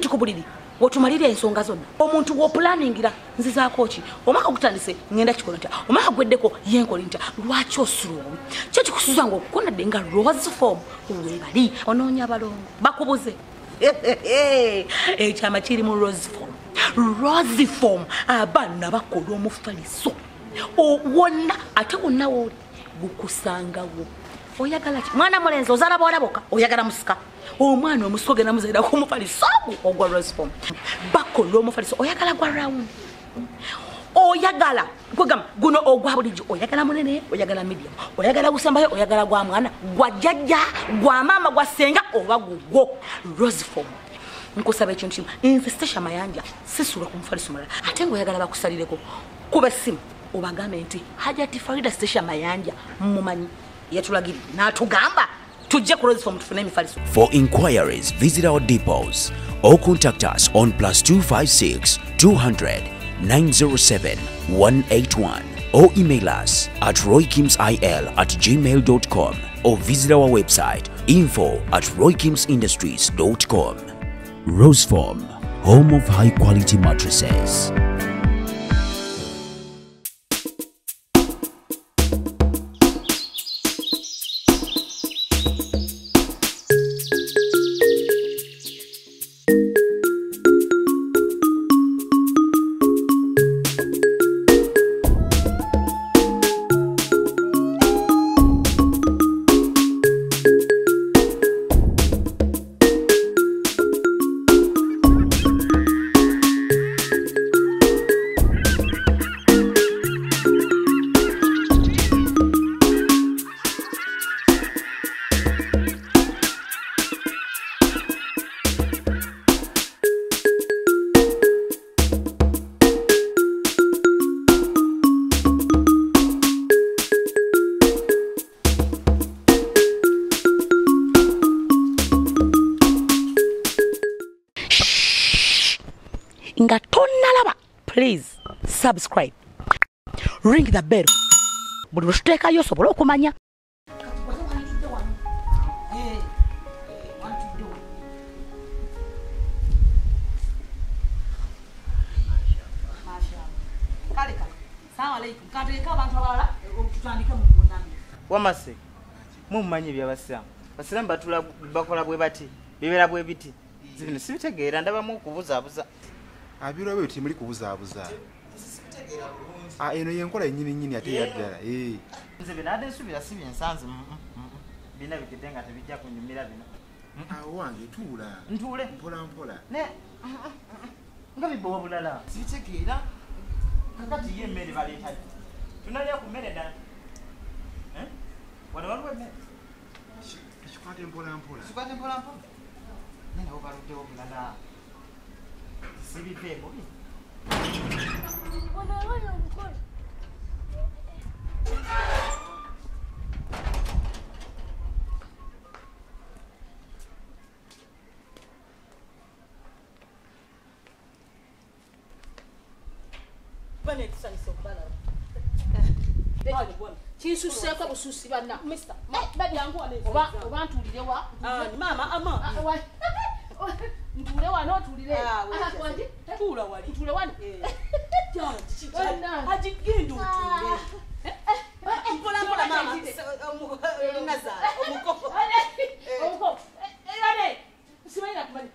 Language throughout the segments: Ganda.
kati ku buliri wotumalira ensonga zonna omuntu wo planningira nzizaako ki omaka gutandise ngenda kikola ntya omaka gweddeko yenkola ntya lwaki osulowo kyo kikusuza nga okukonadde nga rose form webali onoonya abalongo bakubuze ekyama kiri mu rose form abaana bakola omufaliso wonna ate wonna wooli gukusangawo oyagala ki mwana mulenzi ozaala bwolaboka oyagala musika omwana omusika ogenda muzaira ku mufaliso ogwa rose form bakola omufaliso oyagala gwa round oyagala kwegamba guno ogwa bulijjo oyagala munene oyagala medium oyagala gusembayo oyagala gwa mwana gwa jjajja gwa maama gwa senga oba gugwo rose form nkusaba ekintu kimu infestation mayanja sisula ku mufaliso mulala ate ng'oyagala bakusalireko kuba essimu obagambe nti Hajati Farida Station mayanja mumanyi yatulagiri n'atugamba tujje ku rose form tufune emifaliso. For inquiries visit our depots or contact us on +256 200 907 181 or email us at roykimsil@gmail.com or visit our website info@roykimsindustries.com. Rose Form, home of high quality mattresses. Nga tonnalaba please subscribe ring the bell buli lwetuteekayo osobola okumanya. Wamase mumanyi byabasiramu basiramu batula bakola bwe bati bibera bwe biti zino sibitegeera ndabamu okubuzaabuza abiro bwe timuli kubuzaabuza eno yenkola yennyini ate yaddala nze binadde nsubira si byensanze bina bikitenga tebijja kunyumira bino awo wange tuula ntuule mpola ne nga bibowa bulala sibitegeera kakati ye emmere baleetali tunalya ku mmere ddala wano waliwo emmere tukikwate mpola nene obaluddewo bulala sibiveeko kinsuseeko busuusi banna oba ntuulire wa ntuule wano otuulire Tuula wali. ntuule wano Agigenda otuule. Mpola mama. Nazara omukopo. Omukopo. Simanyi nakumanyi.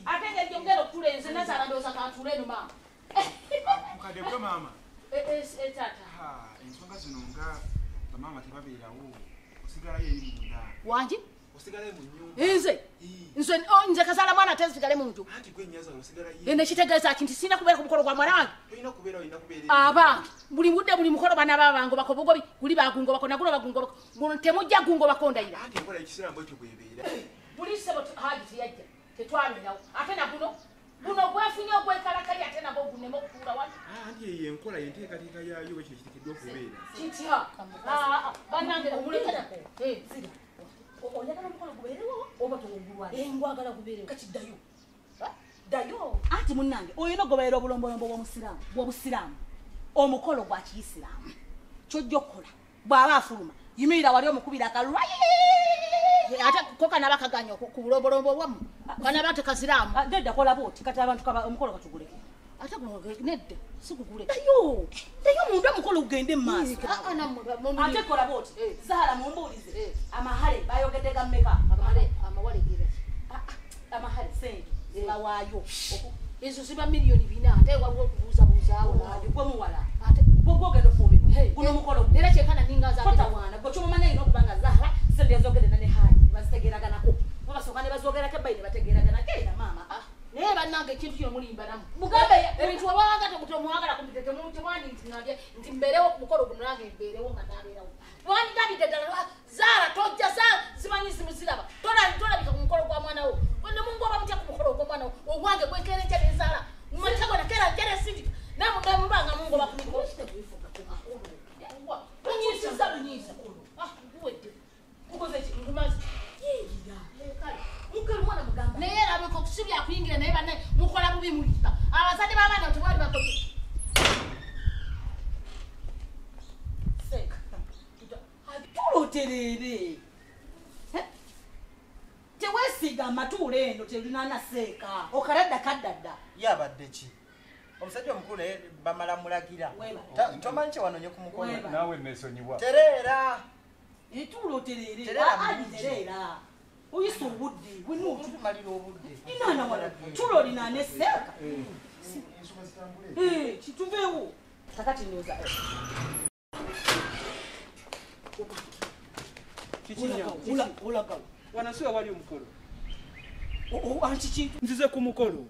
Ate ng'ejjongera okutuula enze Nazara ndowooza kantuule eno maama. mukadde gwe maama Taata. ensonga zino nga bamaama tebabeerawo osigalayo eri munda Wangi? osigalayo mu nnyumba nze kazaala mwana ate nsigale muntu anti gwe nyaza osigalayo eno ekitegeeza ki nti sirina kubeera ku mukolo gwa mwana wange olina kubeera abange buli budde buli mukolo bana babango bakobogobi guli bagungobako naguno bagungobako guno temujja gungobako ndayira anti enkola ekisera mbwekyo bwebeera buli sebo haji teyajja tetwabeerawo ate naguno guno gwefunye ogwekalakali ate nagwo gunema okutuula wano anti eyo enkola yenteekateeka yaayo bwekyo kiteekeddwa okubeera kitya bannange omulekako Oyagala omukolo gubeerewo oba towugulwa? ngwagala gubeerewo Kati ddayo. Anti munnange oyina ogoberera obulombolombo bw'obusiraamu omukolo gwa kiyisiraamu kyojja okukola bw'aba afuluma yimirira wali omukubira akalwayi ate koka nabakaganya ku bulobolombo bwamu kana bate kaziramu Dedda kola boti kati abantu omukolo katuguleke. ate nedde sikugule Dayo muntu omukolo ugende mu maaso. ate Ate kola boti. Zahara mumbuulize. Amahale bayogedde gammeka. amawale gira Amahale sente. Bawaayo. ezo ziba miliyoni 4 ate waliwo okubuuzabuzaawo Gwe muwala. ate Bwogenda ofumibwa. Guno mukolo gwe. era kyekana ningaza Totawaana. Gwe kyomumanya ino okubanga Zahara sente yazogedde ne Hayi. Bazitegeeraganako. Babasooka ne bazoogerako ebbayi ne bategeeraganako era maama. naye bannange ekintu kino mulimbanamu Mugambe ebintu wabanga temwagala kumpita temwani nti mbeerewo ku mukolo guno nange mbeerewo nga nabeerawo wandagidde ddala Zaara tojja zimanyi zimuziraba tolabika ku mukolo gwa mwana wo ne mungoba mutya ku mukolo gw'omwana wo ogwange gwekerenja ne Zaara mumatagwa nakera nkere sindi namubanga mungoba ku mikolo munyisiza bunyiisa nkuwedde ngumazi mukulu mwana mugamba. naye erabeka okusibya kuyingira naye banne mukola bubi mulipa abazadde b'abaana tebali bakoze Seka. Tuloterere. Tewesiga amatuula eno telinana seeka. Okaladda kaddadda. yabadde ki omusajja omukulu naye bamala mulagira tomanyi kye wanonye ku mukono Naawe neesonyiwa. tereera Etuloterere. Terera Ali bulungi. terera. Oyisa obudde. tumalira obudde Inana wala. Tulo linane seeka. Kituveewo. Kakati nyoza. Olagawo. Wanasiwa wali omukolo. Anti kintu. Nzize ku mukolo.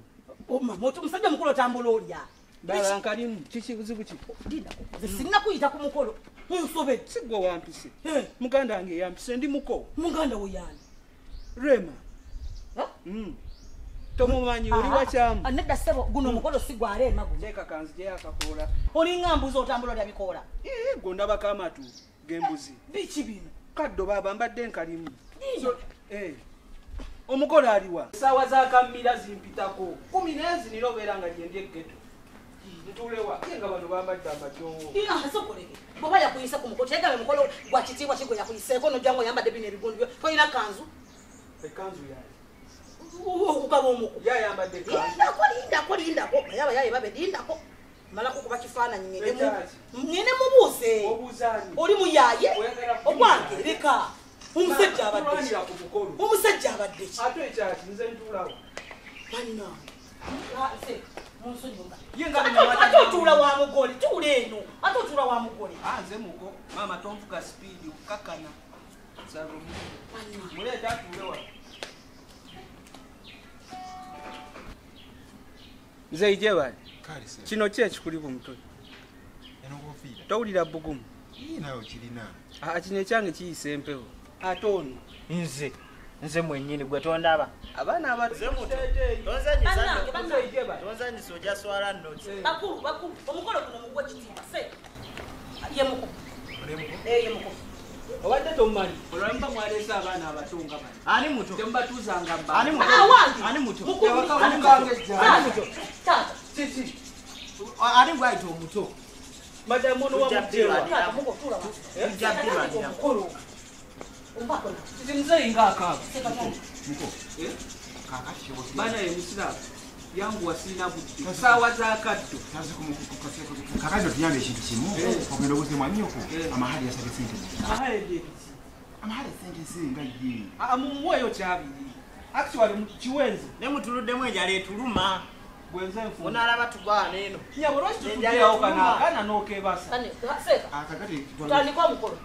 Omusajja mukulu otambula olya. Dala nkalimu kiki buzibu ki? Sirina kuyita ku mukolo. Munsobedde. Sigwe wampise. Muganda wange yampise ndi muko. Muganda we yani. Rema. Tomumanyi oli wakyamu. Nedda ssebo guno omukolo si gwa Rema guno. Teeka kanzi gye yakakoola. Olinga mbuzi otambula olya bikoola. Gondabako amatu g'embuzi. Biki bino? Kaddo baba mbadde nkalimu. Omukolo aliwa. Essaawa za kammira zimpitako. 10 n'ezini obeera nga lyendye ghetto. Ntuulewa nga bano bambadde amajoowo. Sokoleke. Bw'oba yakuyisa ku mukolo tegabe mukolo gwa kitiibwa kigwe yakuyiseeko n'ojja ng'oyambadde bino ebigundu byo. Toyina kanzu. Ekanzu yaali. Okugaba omuku. Yayambadde kanzu. Lindako. Yaba yaye babe lindako. Malako kuba kifaananyi Ekyaki. ngene mubuuze. Obuuzaani. Oli muyaye. Oyagala Ogwange leka. Omusajja abadde. Tulwanira ku mukolo. Omusajja abadde ki? Ate ekyaki nze ntuulawo. Banna. Munsonyiwa. Yenga Ate otuula wa mugole. Tuula eno. Ate otuula wa mugole. Nze muko. Maama tonvuga sipiidi okukakana. Salumu. Muleeta atuule wano. Nze ije bali. Kalise. Kino ki ekikuli ku mutwe? Eno kofiira. Towulira bugumu. Nayo kirina. Kino ekyange kiyisa empewo. Ate ono. nze mwennyini gwe tondaba Abaana abato. tonzanyisa ojja swala nnoti Bakulu. Omukolo guno mugwe kitiibwa. Se. Ye mukufu. Ye mukufu. Obadde tomumanyi. Olwampa mwaleese abaana abato nga bano. ani muto Temubatuuzanga mba. ani muto Wange. ani muto Mukulu. ani muto Taata. Kiki. ani gwayita omuto Madamu ono wamutewa. Taata muko tuula wa. ojja birwanira Mukulu. Ombako. Nze nga akaaba. Muko. Kakati kyo boti. Baana ye musiraamu. Yangu wasiina budde. Ssaawa za kaddo. Tazi kumukukaseko. Kakati otuyambe ekintu kimu. Ogenda obuze mwannyoko. Amahali yasabye sente. Ahaledde. Amahali sente singa ye. Mumuweeyo kyabiri. Actually kiwenze. ne mutuluddemu enjala etuluma Bwenze nfu. onaalaba tugwana eno Nyabo lwaki tutugeerawo kana n'okeebasa. Kane. Seeka. Kakati Tutandika omukolo.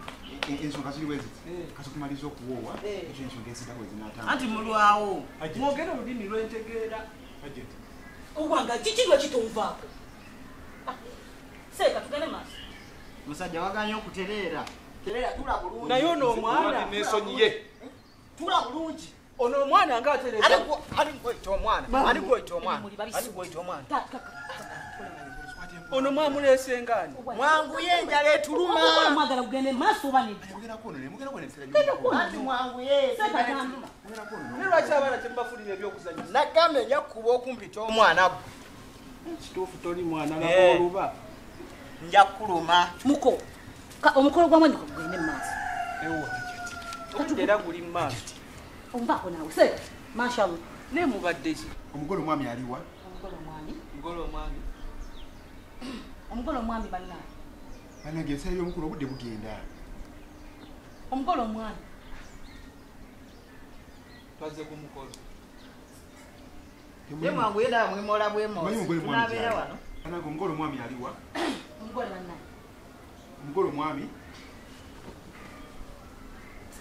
ensonga ziri bwe ziti. Kati tumaliza okuwoowa. Ekyo ensonga esinga bwe zinaatamba. anti mulwawo Mwogere olulimi lwentegeera. Ogwanga kiki lwe kitunvaako. Seeka tugende maaso. musajja waganya okutereera tereera tula bulungi Naye ono omwana. tula bulungi Ono omwana ng'atereza. ani gweyita omwana ani gweyita omwana Ono mwamuleese ngaani. mwanguye enjala etuluma Mwagala kugenda maaso oba nedda. Mugerako ono ne mugerako ne nsira anti mwanguye Seeka tambula. Ne lwaki abaana temubafulira ebyokuzanyisa? nagambe nja kukuba okumpita omwana gwe Kituufu toli mwana nakooluba. nja kukuluma Muko. Omukolo gwa mwannyoko gugende maaso. Ewa. Obudde era guli mu maaso. Ombako nawe se. Mashallah. Ne mubadde ki? Omugole omwami aliwa? Omugolo mwami. Ngolo omwami. Omugolo mwami banna. Banange ensayo y'omukulu obudde bugenda. Omugolo mwami. Twaze ku mukolo. Ye mwangu yenda mwimola bwemo. Manyi omugole mwami. Tunabeera wano. Banange omugole omwami aliwa? Omugolo banna. Omugole omwami.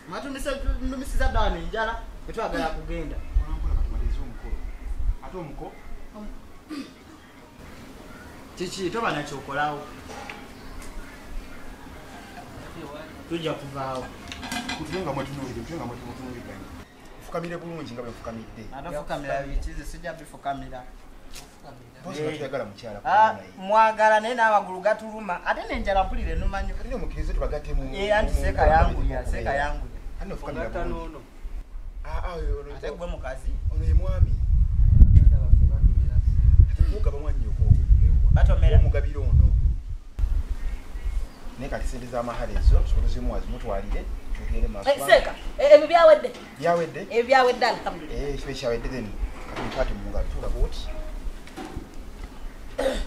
Matumisiza ddaano enjala etwagala kugenda. Olampola batumaliza omukolo. Ate omuko? Kiki toba nakyokolawo. Tujja kuvaawo. Kutulenga mwetunuulire, kutulenga mwetunuulire. Fukamire bulungi nga bwe fukamidde. Anafukamira bikize sijja bifukamira. Bosi batuyagala mukyala. Mwagala naye n'amagulu gatuluma ate n'enjala mpulire numanyi. Kati mukirize tubagate mu. Anti seeka yanguya, seeka yanguya. Ano fukamira Ngata bulungi. nono. Ate gwe mukazi. Ono ye mwami. Ate mugaba mwannyoko. Batomera. Omugabira ono. Naye kati sente z'amahale ezo tusobola zimuwazi mutwalire tugere maaso. Seka. Ebyo byawedde. Byawedde? Ebyo byawedde alhamdulillah. Kibe kyawedde then kati mukwate mu ngalo tulaga oti.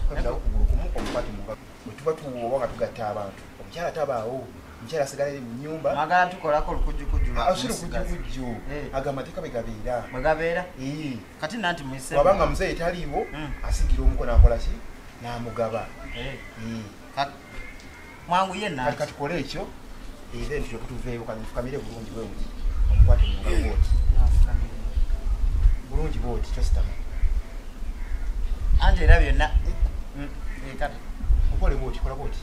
Kwenda okugulu kumu omukwate mu ngalo. Bwe tuba tuwoba nga tugatta abantu. Omukyala tabaawo. Omukyala asigala mu nnyumba. Mwagala tukolako olukujjukujjula. Asiri kujjukujju. Agamateeka bwe gabeera. Bwe gabeera? Kati nanti muyise. Wabanga muzeeyi taliiwo asigira omuko n'akola ki? N'amugaba. Mwangu ye nanti. Kati tukole ekyo. Then tuveeyo kati tufukamire bulungi bwe buti. Omukwate mu ngalo bwoti. Bulungi bwoti tositama. Anti era byonna. Kati. Okole bwoti, kola bwoti.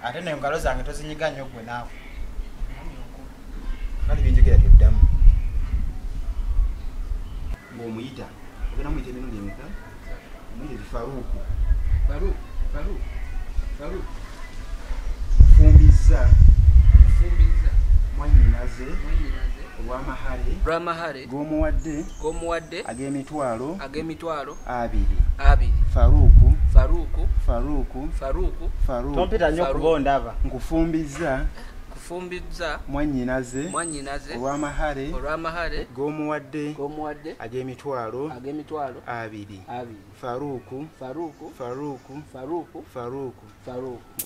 Ate n'engalo zange tozinyiga nnyo gwe naawe. Kali byenjogera byoddamu. Ng'omuyita. Ogenda muyita emirundi emeka? Omuyita Faruku. Faru. Fumbiza. Fumbiza. Mwannyinaze. Olw'amahale. G'omuwadde. Ag'emitwalo. 2. Faruku. Tompita nnyo kubondaba. Nkufumbiza. Mwannyinaze. Olw'amahale. G'omuwadde. Ag'emitwalo. 2. Faruku.